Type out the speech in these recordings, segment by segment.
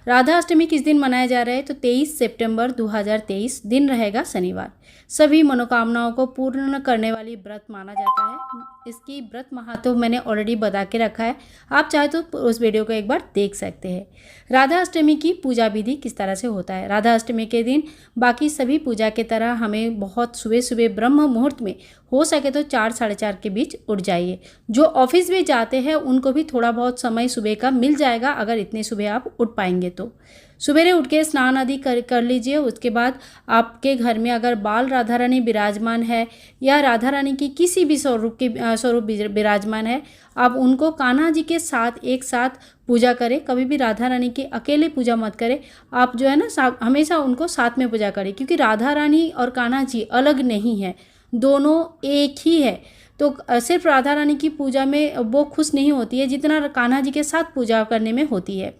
राधा अष्टमी किस दिन मनाया जा रहा है? तो 23 सितंबर 2023 दिन रहेगा शनिवार। सभी मनोकामनाओं को पूर्ण करने वाली व्रत माना जाता है। इसकी व्रत महत्व मैंने ऑलरेडी बता के रखा है, आप चाहे तो उस वीडियो को एक बार देख सकते हैं। राधा अष्टमी की पूजा विधि किस तरह से होता है? राधा अष्टमी के दिन बाकी सभी पूजा की तरह हमें बहुत सुबह सुबह ब्रह्म मुहूर्त में, हो सके तो 4 साढ़े 4 के बीच उठ जाइए। जो ऑफिस भी जाते हैं उनको भी थोड़ा बहुत समय सुबह का मिल जाएगा, अगर इतने सुबह आप उठ पाएंगे तो। सवेरे उठ के स्नान आदि कर लीजिए। उसके बाद आपके घर में अगर बाल राधा रानी विराजमान है या राधा रानी की किसी भी स्वरूप विराजमान है, आप उनको कान्हा जी के साथ एक साथ पूजा करें। कभी भी राधा रानी की अकेले पूजा मत करें, आप जो है ना हमेशा उनको साथ में पूजा करें, क्योंकि राधा रानी और कान्हा जी अलग नहीं है, दोनों एक ही है। तो सिर्फ राधा रानी की पूजा में वो खुश नहीं होती है जितना कान्हा जी के साथ पूजा करने में होती है।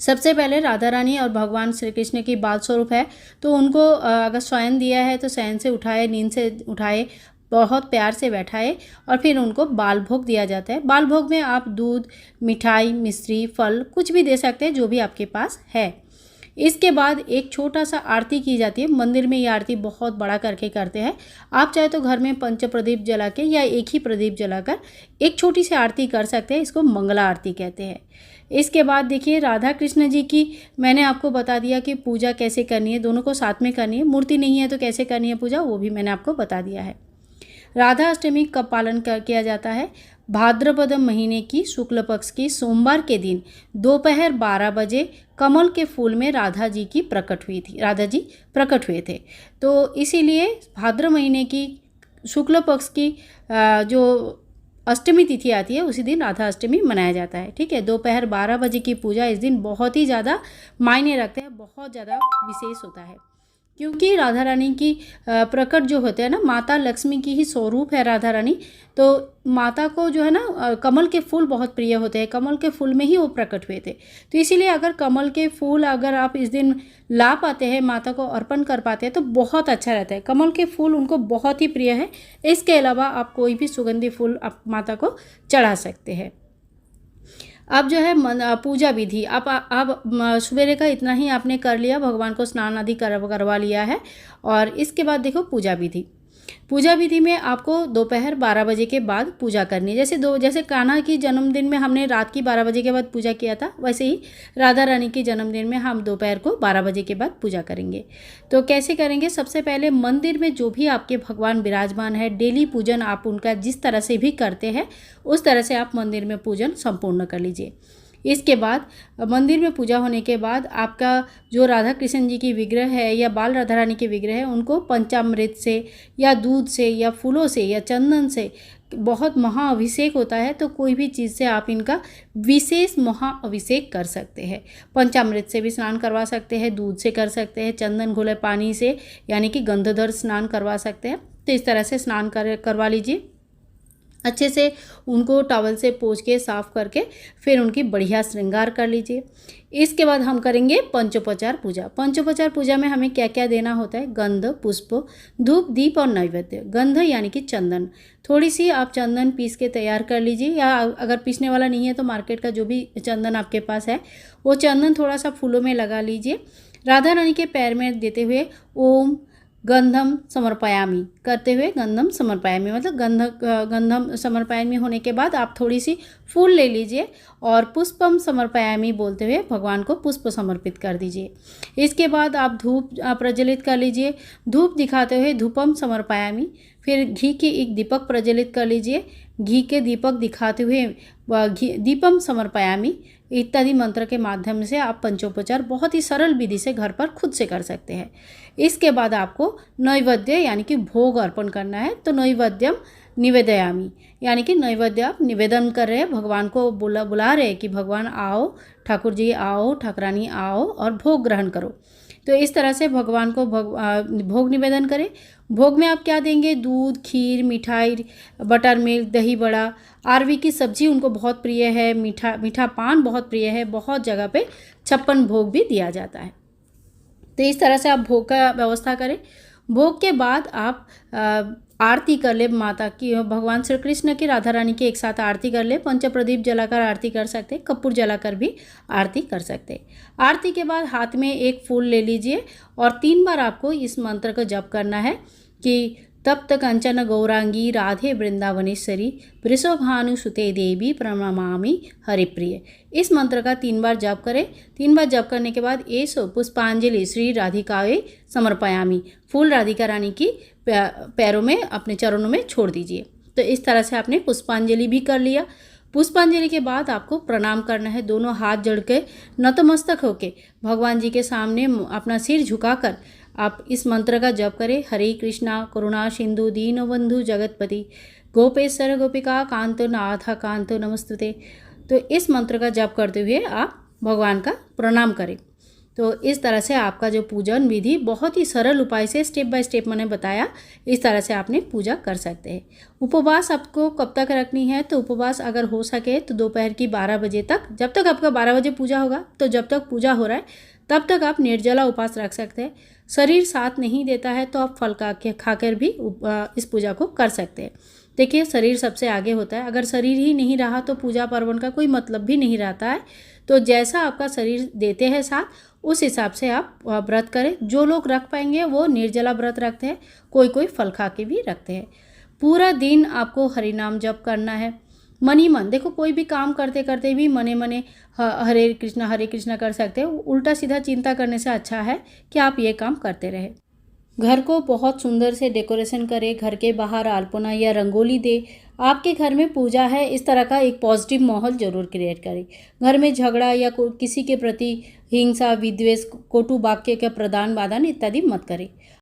सबसे पहले राधा रानी और भगवान श्री कृष्ण की बाल स्वरूप है, तो उनको अगर शयन दिया है तो शयन से उठाए, नींद से उठाए, बहुत प्यार से बैठाए और फिर उनको बाल भोग दिया जाता है। बाल भोग में आप दूध, मिठाई, मिश्री, फल कुछ भी दे सकते हैं जो भी आपके पास है। इसके बाद एक छोटा सा आरती की जाती है। मंदिर में ये आरती बहुत बड़ा करके करते हैं। आप चाहे तो घर में पंच प्रदीप जला के या एक ही प्रदीप जलाकर एक छोटी सी आरती कर सकते हैं। इसको मंगला आरती कहते हैं। इसके बाद देखिए राधा कृष्ण जी की मैंने आपको बता दिया कि पूजा कैसे करनी है, दोनों को साथ में करनी है। मूर्ति नहीं है तो कैसे करनी है पूजा, वो भी मैंने आपको बता दिया है। राधा अष्टमी कब पालन किया जाता है? भाद्रपद महीने की शुक्ल पक्ष की सोमवार के दिन दोपहर 12 बजे कमल के फूल में राधा जी प्रकट हुए थे। तो इसीलिए भाद्र महीने की शुक्ल पक्ष की जो अष्टमी तिथि आती है उसी दिन राधा अष्टमी मनाया जाता है। ठीक है, दोपहर 12 बजे की पूजा इस दिन बहुत ही ज़्यादा मायने रखते हैं, बहुत ज़्यादा विशेष होता है, क्योंकि राधा रानी की प्रकट जो होते हैं ना, माता लक्ष्मी की ही स्वरूप है राधा रानी। तो माता को जो है ना कमल के फूल बहुत प्रिय होते हैं, कमल के फूल में ही वो प्रकट हुए थे। तो इसीलिए अगर कमल के फूल अगर आप इस दिन ला पाते हैं, माता को अर्पण कर पाते हैं तो बहुत अच्छा रहता है। कमल के फूल उनको बहुत ही प्रिय है। इसके अलावा आप कोई भी सुगंधी फूल आप माता को चढ़ा सकते हैं। अब जो है पूजा विधि, आप सवेरे का इतना ही आपने कर लिया, भगवान को स्नान आदि करवा लिया है। और इसके बाद देखो पूजा विधि में आपको दोपहर 12 बजे के बाद पूजा करनी है। जैसे कान्हा की जन्मदिन में हमने रात की 12 बजे के बाद पूजा किया था, वैसे ही राधा रानी की जन्मदिन में हम दोपहर को 12 बजे के बाद पूजा करेंगे। तो कैसे करेंगे? सबसे पहले मंदिर में जो भी आपके भगवान विराजमान है, डेली पूजन आप उनका जिस तरह से भी करते हैं उस तरह से आप मंदिर में पूजन संपूर्ण कर लीजिए। इसके बाद मंदिर में पूजा होने के बाद आपका जो राधा कृष्ण जी की विग्रह है या बाल राधा रानी के विग्रह है, उनको पंचामृत से या दूध से या फूलों से या चंदन से बहुत महाअभिषेक होता है, तो कोई भी चीज़ से आप इनका विशेष महाअभिषेक कर सकते हैं। पंचामृत से भी स्नान करवा सकते हैं, दूध से कर सकते हैं, चंदन घोले पानी से यानी कि गंधोदर स्नान करवा सकते हैं। तो इस तरह से स्नान करवा लीजिए। अच्छे से उनको टॉवल से पोंछ के साफ़ करके फिर उनकी बढ़िया श्रृंगार कर लीजिए। इसके बाद हम करेंगे पंचोपचार पूजा। पंचोपचार पूजा में हमें क्या क्या देना होता है? गंध, पुष्प, धूप, दीप और नैवेद्य। गंध यानी कि चंदन, थोड़ी सी आप चंदन पीस के तैयार कर लीजिए, या अगर पीसने वाला नहीं है तो मार्केट का जो भी चंदन आपके पास है वो चंदन थोड़ा सा फूलों में लगा लीजिए। राधा रानी के पैर में देते हुए ओम गंधम समर्पयामी करते हुए, गंधम समर्पयामी मतलब गंधम समर्पयामी होने के बाद आप थोड़ी सी फूल ले लीजिए और पुष्पम समर्पयामी बोलते हुए भगवान को पुष्प समर्पित कर दीजिए। इसके बाद आप धूप प्रज्वलित कर लीजिए। धूप दिखाते हुए धूपम समर्पयामी, फिर घी की एक दीपक प्रज्वलित कर लीजिए। घी के दीपक दिखाते हुए दीपम समर्पयामी इत्यादि मंत्र के माध्यम से आप पंचोपचार बहुत ही सरल विधि से घर पर खुद से कर सकते हैं। इसके बाद आपको नैवेद्य यानी कि भोग अर्पण करना है। तो नैवेद्यम निवेदयामी यानी कि नैवेद्य आप निवेदन कर रहे हैं, भगवान को बुला रहे हैं कि भगवान आओ, ठाकुर जी आओ, ठाकुरानी आओ और भोग ग्रहण करो। तो इस तरह से भगवान को भोग निवेदन करें। भोग में आप क्या देंगे? दूध, खीर, मिठाई, बटर मिल्क, दही बड़ा, अरवी की सब्जी उनको बहुत प्रिय है, मीठा पान बहुत प्रिय है। बहुत जगह पे 56 भोग भी दिया जाता है। तो इस तरह से आप भोग का व्यवस्था करें। भोग के बाद आप आरती कर ले माता की, भगवान श्री कृष्ण की, राधा रानी की एक साथ आरती कर ले। पंचप्रदीप जलाकर आरती कर सकते, कपूर जलाकर भी आरती कर सकते। आरती के बाद हाथ में एक फूल ले लीजिए और 3 बार आपको इस मंत्र का जप करना है कि तप्त कंचन गौरांगी राधे वृंदावनेश्वरी वृषभानुसुते देवी प्रणमामि हरिप्रिय। इस मंत्र का 3 बार जप करें। 3 बार जप करने के बाद एसो पुष्पांजलि श्री राधिकाए समर्पयामि, फूल राधिका रानी की पैरों में, अपने चरणों में छोड़ दीजिए। तो इस तरह से आपने पुष्पांजलि भी कर लिया। पुष्पांजलि के बाद आपको प्रणाम करना है। दोनों हाथ जोड़ के नतमस्तक होके भगवान जी के सामने अपना सिर झुकाकर आप इस मंत्र का जप करें। हरे कृष्णा करुणा सिंधु दीनबंधु जगतपति गोपेश्वर गोपिका कांतो नाथ कांतो नमस्तुते। तो इस मंत्र का जप करते हुए आप भगवान का प्रणाम करें। तो इस तरह से आपका जो पूजन विधि बहुत ही सरल उपाय से स्टेप बाय स्टेप मैंने बताया, इस तरह से आपने पूजा कर सकते हैं। उपवास आपको कब तक रखनी है, तो उपवास अगर हो सके तो दोपहर की 12 बजे तक, जब तक आपका 12 बजे पूजा होगा, तो जब तक पूजा हो रहा है तब तक आप निर्जला उपवास रख सकते हैं। शरीर साथ नहीं देता है तो आप फल खाकर भी इस पूजा को कर सकते हैं। देखिए, शरीर सबसे आगे होता है। अगर शरीर ही नहीं रहा तो पूजा पार्वण का कोई मतलब भी नहीं रहता है। तो जैसा आपका शरीर देते हैं साथ, उस हिसाब से आप व्रत करें। जो लोग रख पाएंगे वो निर्जला व्रत रखते हैं, कोई फल खा के भी रखते हैं। पूरा दिन आपको हरि नाम जप करना है, मन ही मन। देखो, कोई भी काम करते करते भी मने मने हरे कृष्णा कर सकते हैं। उल्टा सीधा चिंता करने से अच्छा है कि आप ये काम करते रहे। घर को बहुत सुंदर से डेकोरेशन करें, घर के बाहर अल्पना या रंगोली दे। आपके घर में पूजा है, इस तरह का एक पॉजिटिव माहौल जरूर क्रिएट करें। घर में झगड़ा या किसी के प्रति हिंसा, विद्वेष, कटु वाक्य का प्रदान बादान इत्यादि मत करें।